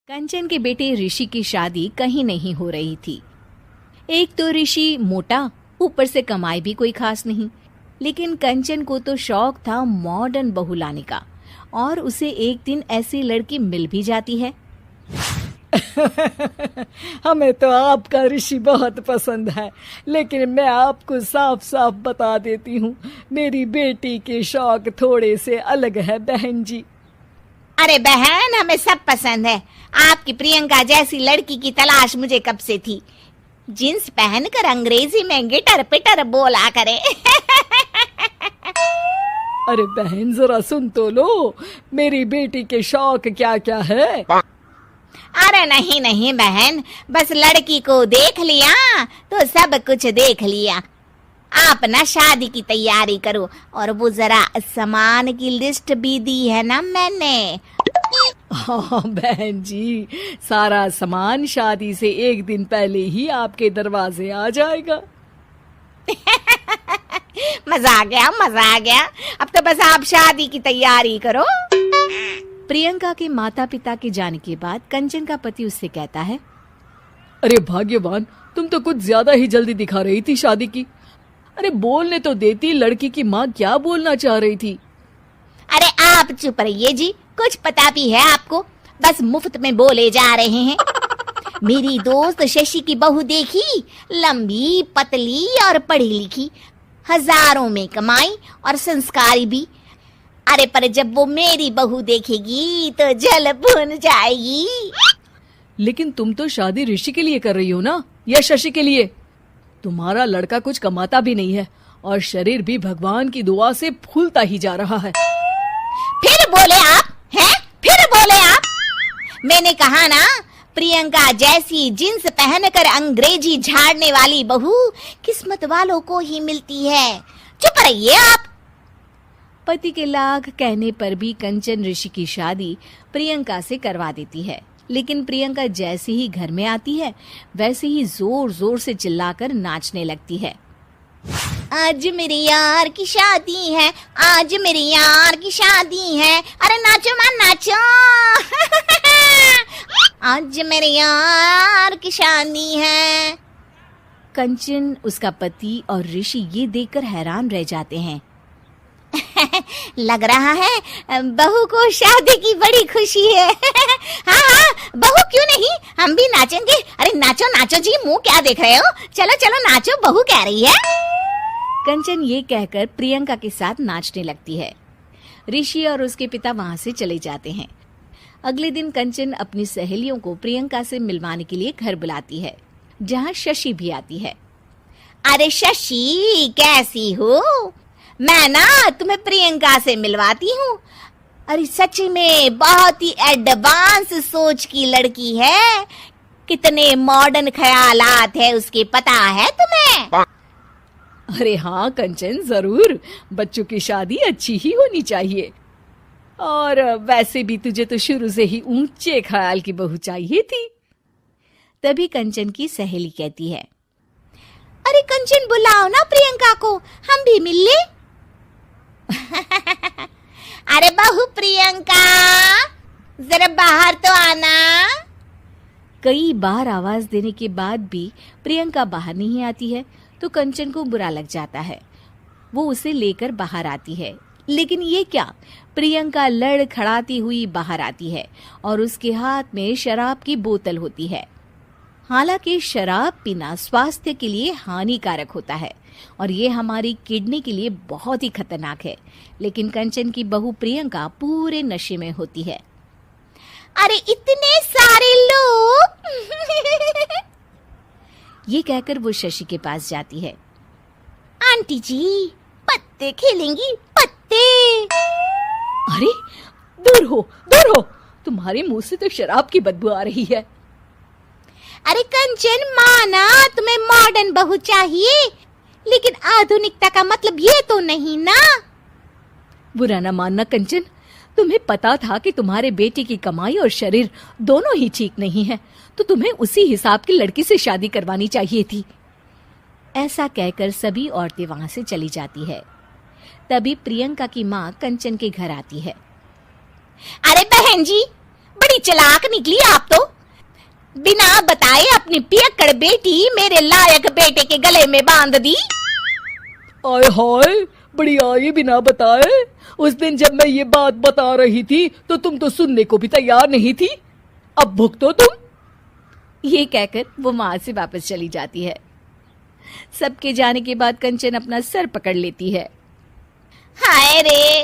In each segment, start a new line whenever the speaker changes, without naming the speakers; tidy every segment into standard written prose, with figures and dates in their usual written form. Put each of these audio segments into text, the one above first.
कंचन के बेटे ऋषि की शादी कहीं नहीं हो रही थी। एक तो ऋषि मोटा, ऊपर से कमाई भी कोई खास नहीं। लेकिन कंचन को तो शौक था मॉडर्न बहू लाने का, और उसे एक दिन ऐसी लड़की मिल भी जाती है।
हमें तो आपका ऋषि बहुत पसंद है, लेकिन मैं आपको साफ साफ बता देती हूँ, मेरी बेटी के शौक थोड़े से अलग है बहन जी।
अरे बहन, हमें सब पसंद है। आपकी प्रियंका जैसी लड़की की तलाश मुझे कब से थी। जींस पहनकर अंग्रेजी में गिटर पिटर बोला करे।
अरे बहन, जरा सुन तो लो, मेरी बेटी के शौक क्या क्या है।
अरे नहीं नहीं बहन, बस लड़की को देख लिया तो सब कुछ देख लिया। आप ना शादी की तैयारी करो, और वो जरा सामान की लिस्ट भी दी है ना मैंने।
हाँ बहन जी, सारा सामान शादी से एक दिन पहले ही आपके दरवाजे आ जाएगा।
मजा आ गया। अब तो बस आप शादी की तैयारी करो।
प्रियंका के माता पिता के जाने के बाद कंचन का पति उससे कहता है,
अरे भाग्यवान, तुम तो कुछ ज्यादा ही जल्दी दिखा रही थी शादी की। अरे बोलने तो देती, लड़की की माँ क्या बोलना चाह रही थी।
अरे आप चुप रहिए जी, कुछ पता भी है आपको, बस मुफ्त में बोले जा रहे हैं। मेरी दोस्त शशि की बहू देखी, लंबी पतली और पढ़ी लिखी, हजारों में कमाई और संस्कारी भी। अरे पर जब वो मेरी बहू देखेगी तो जल भुन जाएगी।
लेकिन तुम तो शादी ऋषि के लिए कर रही हो ना, या शशि के लिए? तुम्हारा लड़का कुछ कमाता भी नहीं है, और शरीर भी भगवान की दुआ से फूलता ही जा रहा है।
फिर बोले आप हैं? फिर बोले आप? मैंने कहा ना, प्रियंका जैसी जींस पहनकर अंग्रेजी झाड़ने वाली बहू किस्मत वालों को ही मिलती है। चुप रहिए आप।
पति के लाख कहने पर भी कंचन ऋषि की शादी प्रियंका से करवा देती है। लेकिन प्रियंका जैसे ही घर में आती है, वैसे ही जोर जोर से चिल्लाकर नाचने लगती है।
आज मेरे यार की शादी है, आज मेरे यार की शादी है। अरे नाचो मां नाचो। आज मेरे यार की शादी है।
कंचन, उसका पति और ऋषि ये देखकर हैरान रह जाते हैं।
लग रहा है बहू को शादी की बड़ी खुशी है। हाँ, बहू क्यों नहीं, हम भी नाचेंगे। अरे नाचो नाचो जी, मुंह क्या देख रहे हो, चलो चलो नाचो, बहू कह रही है।
कंचन ये कहकर प्रियंका के साथ नाचने लगती है। ऋषि और उसके पिता वहां से चले जाते हैं। अगले दिन कंचन अपनी सहेलियों को प्रियंका से मिलवाने के लिए घर बुलाती है, जहाँ शशि भी आती है।
अरे शशि, कैसी हो? मैं ना तुम्हें प्रियंका से मिलवाती हूँ। अरे सच में बहुत ही एडवांस सोच की लड़की है। कितने मॉडर्न ख्यालात है उसके, पता है तुम्हें?
अरे हाँ कंचन, जरूर। बच्चों की शादी अच्छी ही होनी चाहिए, और वैसे भी तुझे तो शुरू से ही ऊंचे ख्याल की बहू चाहिए थी।
तभी कंचन की सहेली कहती है,
अरे कंचन, बुलाओ ना प्रियंका को, हम भी मिल ले। अरे बहू प्रियंका, जरा बाहर तो आना।
कई बार आवाज देने के बाद भी प्रियंका बाहर नहीं आती है, तो कंचन को बुरा लग जाता है। वो उसे लेकर बाहर आती है, लेकिन ये क्या, प्रियंका लड़खड़ाती हुई बाहर आती है, और उसके हाथ में शराब की बोतल होती है। हालांकि शराब पीना स्वास्थ्य के लिए हानिकारक होता है, और ये हमारी किडनी के लिए बहुत ही खतरनाक है। लेकिन कंचन की बहू प्रियंका पूरे नशे में होती है।
अरे इतने सारे लोग।
ये कहकर वो शशि के पास जाती है।
आंटी जी, पत्ते खेलेंगी, पत्ते।
अरे दूर हो, दूर हो, तुम्हारे मुंह से तो शराब की बदबू आ रही है।
अरे कंचन, माना तुम्हें मॉडर्न बहू चाहिए, लेकिन आधुनिकता का मतलब ये तो नहीं ना।
बुरा ना मानना कंचन, तुम्हें पता था कि तुम्हारे बेटे की कमाई और शरीर दोनों ही ठीक नहीं है, तो तुम्हें उसी हिसाब की लड़की से शादी करवानी चाहिए थी।
ऐसा कहकर सभी औरतें वहां से चली जाती है। तभी प्रियंका की माँ कंचन के घर आती है।
अरे बहन जी, बड़ी बड़ी चालाक निकली आप तो। बिना बताए अपनी पियक्कड़ बेटी मेरे लायक बेटे के गले में बांध दी।
आय हाय, बड़ी आई बिना बताए। उस दिन जब मैं ये बात बता रही थी तो तुम तो सुनने को भी तैयार नहीं थी। अब भुगतो तुम।
ये कहकर वो वहां से वापस चली जाती है। सबके जाने के बाद कंचन अपना सर पकड़ लेती है।
हाय रे,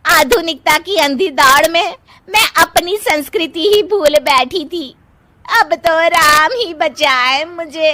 आधुनिकता की अंधी दौड़ में मैं अपनी संस्कृति ही भूल बैठी थी। अब तो राम ही बचाए मुझे।